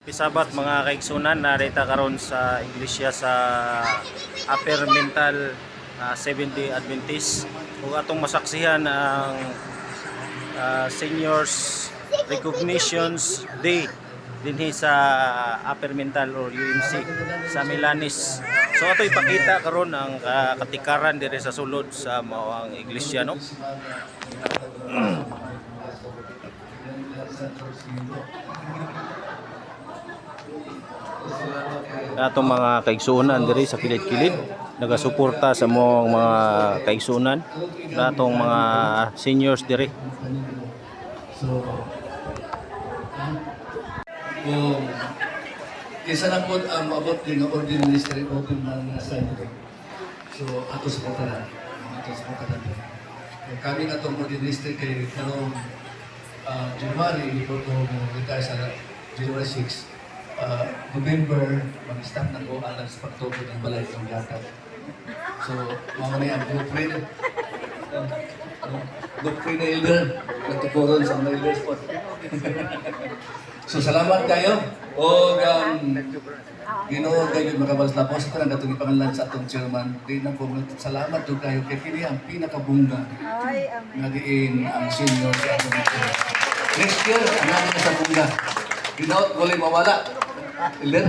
Sabat mga kaigsunan, narita karon sa iglesia sa Upper Mental Seventh-day Adventist ug atong masaksihan ang Seniors Recognitions Day dinhi sa Upper Mental or UMC sa Milanis. So ato ipakita karon ang katikaran diri sa sulod sa maoang iglesia, no? Atong mga kaigsunan diri sa kilid-kilid nagasuporta sa mong mga kaigsunan, atong mga seniors diri. So, kung isa na po ang maabot din ang order ministry open ng assembly. So, ato sa patalan. Ato sa patalan. Kami na itong order ministry kay karong January, ito retire sa January 6. November, mag-stop na ko alam sa pagtubo ng balay ng gatag. So, mga na yan, Doctrine na elder, nagtupuron sa mga elders po. So, salamat kayo. O, Ginoo kayo makabalas na po sa tanang katong ipangalan sa atong chairman. Di na po, salamat doon kayo. Kaya kini ang pinakabunga nga diin ang senior sa atong chairman. Next year, ang namin sa bunga. Ginaot, wala mawala. Elder,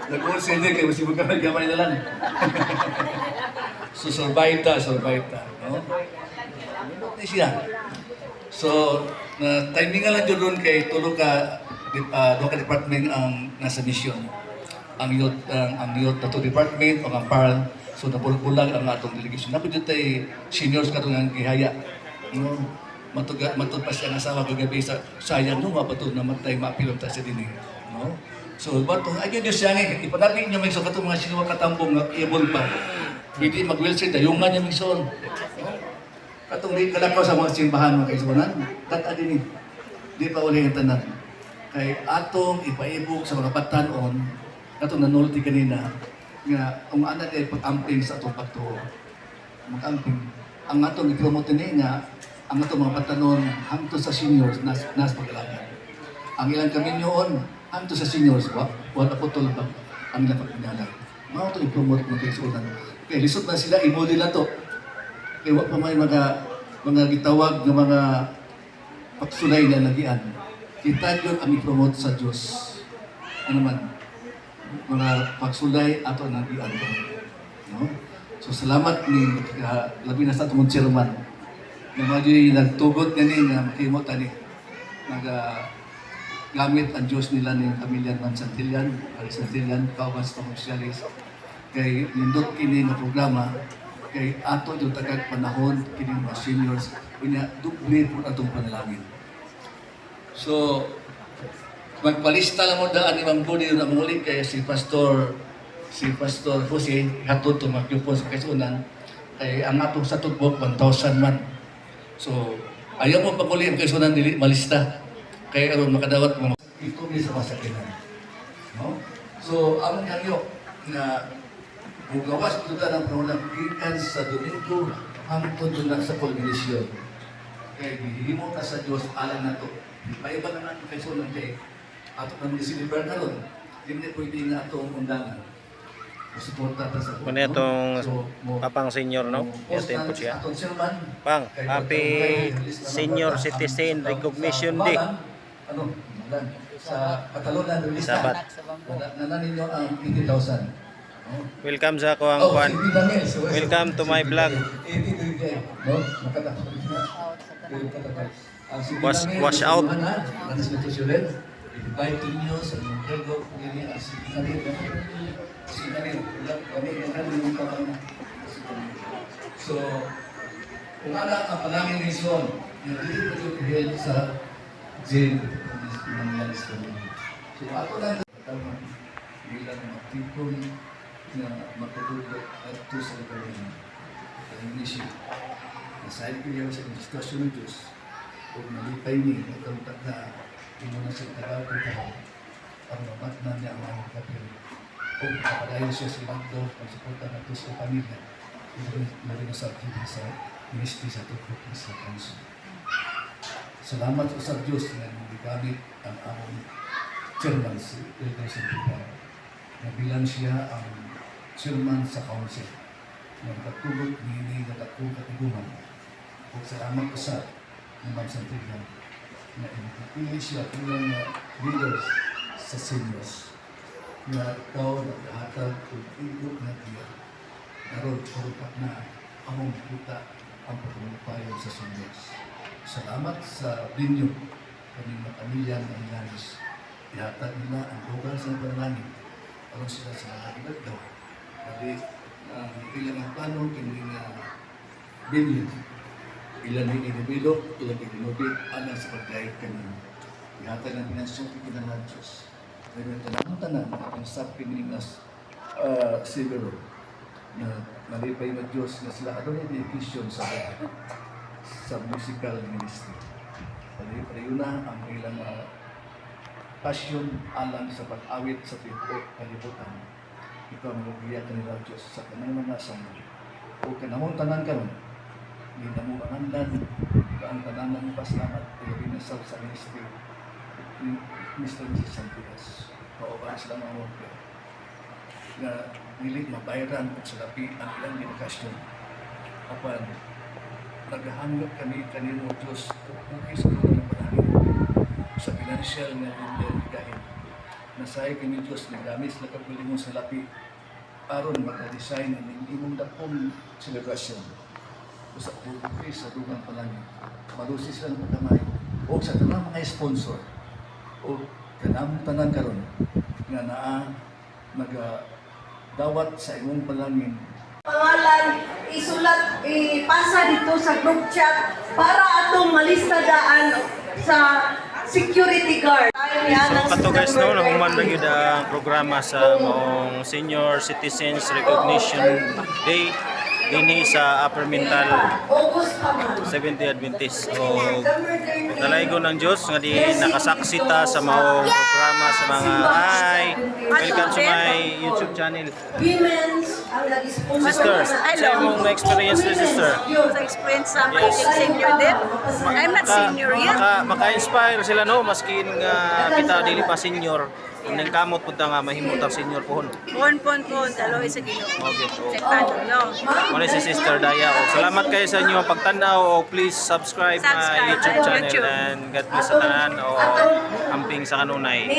nag-uul sa elder kayo, masibog ka gamay na lang. So, survive ta. No? Ano siya? So, timingan lang doon kay tulog ka department ang nasa mission. Ang youth na to department o ang PARL. So, nabulag ang atong delegation. Napo dito tayo seniors ka itong ang gihaya. No? Matod pa siya ang asawa kagabi sa sayang no, mapatod na matay mapilong ta siya din. No? So, bato, ayun Diyos yan eh. Ipanapin niyo may so katong mga sinuwa katambong na ibon pa. Hindi mag-wheelchair, dayungan niya may son. Katong di kalakaw sa mga simbahan mga kaisunan, tata din eh. Di pa uli ang tanan. Kay atong ipaibog sa mga patanon, katong nanulti kanina, nga kung anak ay pag-amping sa atong pagtuo. Mag-amping. Ang atong i-promote ni nga, ang atong mga patanon hangto sa seniors nas pag-alaman. Ang ilang kami noon, hangto sa seniors, wala po tulad ang ilang pagpinala. Mga ito i-promote mga kaisunan. Kaya lisod na sila, i-model na to. Kaya wala pa may mga gitawag ng mga pagsulay na lagian. Kita yun ang i-promote sa Diyos. Ano man, mga pagsulay ato ang lagian ko. No? So salamat ni labi na sa itong chairman. Na mga nagtugot ganin na makimot ani. Gamit ang Diyos nila ni Pamilya Man Santillan, Santillan, Kauban sa Pamosyalis. Kay nindot kini nga programa, kay ato yung tagag panahon, kini mga seniors, kanya duble po atong panalangin. So, magpalista lang mo daan ni Mang Budi na muli kay si Pastor Jose, hatod to magyupon sa kaisunan, kay ang atong sa tutbok, 1,000 man. So, ayaw mo paguli ang kaisunan dili malista. Kaya aron makadawat mo ito ni sa masakinan. No? So, ang kanyo na mugawas ito ng pangulang gikan sa Domingo hangtod na sa culmination. Kaya gihimo ta sa Dios alang nato. Paiba na natin kay sunan kay ato nang gisilibrar karon. Hindi pwede nga atong undangan. Suporta ta sa Kuno itong papang senior, no? Yatin po siya. Pang, happy Senior Citizen Recognition Day. Ano? Sa Catalonia release Sabat. Nananin nyo ang 80,000. Welcome sa Kuang Kwan. Welcome to my vlog. Wash out. So, kung ano ang palangin ni Son, yung dito sa jail, so ako lang bilang matipon na matutulog at ito sa lugar ng mission. Nasahil ko yan sa diskusyon ng Diyos kung nalipay niya at ang na inuna sa tagal ko ito ang mamatna niya ang mga kapil. Kung kapadayon siya si Magdo ang suporta ng ito sa pamilya, ito rin sa ministry sa tukok sa kanso. Salamat sa Diyos na gamit ang among chairman si Elder Santiago. Nabilang siya ang chairman sa council. Ng katulog ni Natako Katiguman. O salamat ko sa Ma'am Santiago na inipili siya bilang leaders sa seniors na ikaw naghahatag kung ilog na tiya. Naroon pagkat na among kita ang pagpapayo sa seniors. Salamat sa binyo kaming mga pamilya ng Ilanis. Ihatag nila ang lugar sa panalangin. Aron sila sa mga daw. Kasi ang ilang ang plano kini nga binyo. Ilan ang individo, ilan ang inubit, alang sa pagkait kanina. Ihatag ng pinansyon kinahanglan Diyos. Pero tanan ang sapin nas siguro na malipay na Diyos na sila ano yung dedication sa musical ministry. Palayo na ang ilang passion alang sa pag-awit sa kalibutan. Ikaw ang magbiya kanila Diyos sa kanang mga sama. O kanamong tanan karon, hindi na mo anandan ang tanan ng pasalamat ilabi na sa ministry ni Mr. Mrs. Santiago. Pauban sila mga worker na nilit mabayaran at sa lapi ang ilang dedikasyon. Apan, naghahanggap kami kanino Diyos kukis ko ng panahon sa financial nga ligahin. Nasahay kami Diyos na gamit na kaguling mo sa lapi aron magka-design ang imong dakong celebration. Sa kukis sa dugang panahon. Malusi sila ng pagkamay o sa tanang mga sponsor o kanang tanan karon nga naa nagdawat sa imong palangin. Pangalan, isulat, ipasa dito sa group chat para atong malistadaan sa security guard. So kato guys no, nahuman na yun ang programa sa mong Senior Citizens Recognition Day dinhi sa Upper Mental August pa man. 70 Adventist. O nalaygo ng Diyos nga di nakasaksita sa maong programa sa mga hi. Welcome to my YouTube channel. Women's ang nag-sponsor. Sister, sa imong na-experience na sister. Sa experience sa pagiging senior din. I'm not senior yet. Maka-inspire sila no, maski nga kita dili pa senior. Ning kamot pud nga mahimutang senior pohon. Pon, daloy sa Ginoo. Okay. Sekado, no? Muna si Sister Daya. O, salamat kayo sa inyong pagtanaw. O, please subscribe my Subscribe YouTube my channel YouTube. and God bless sa tanan. O, amping sa kanunay.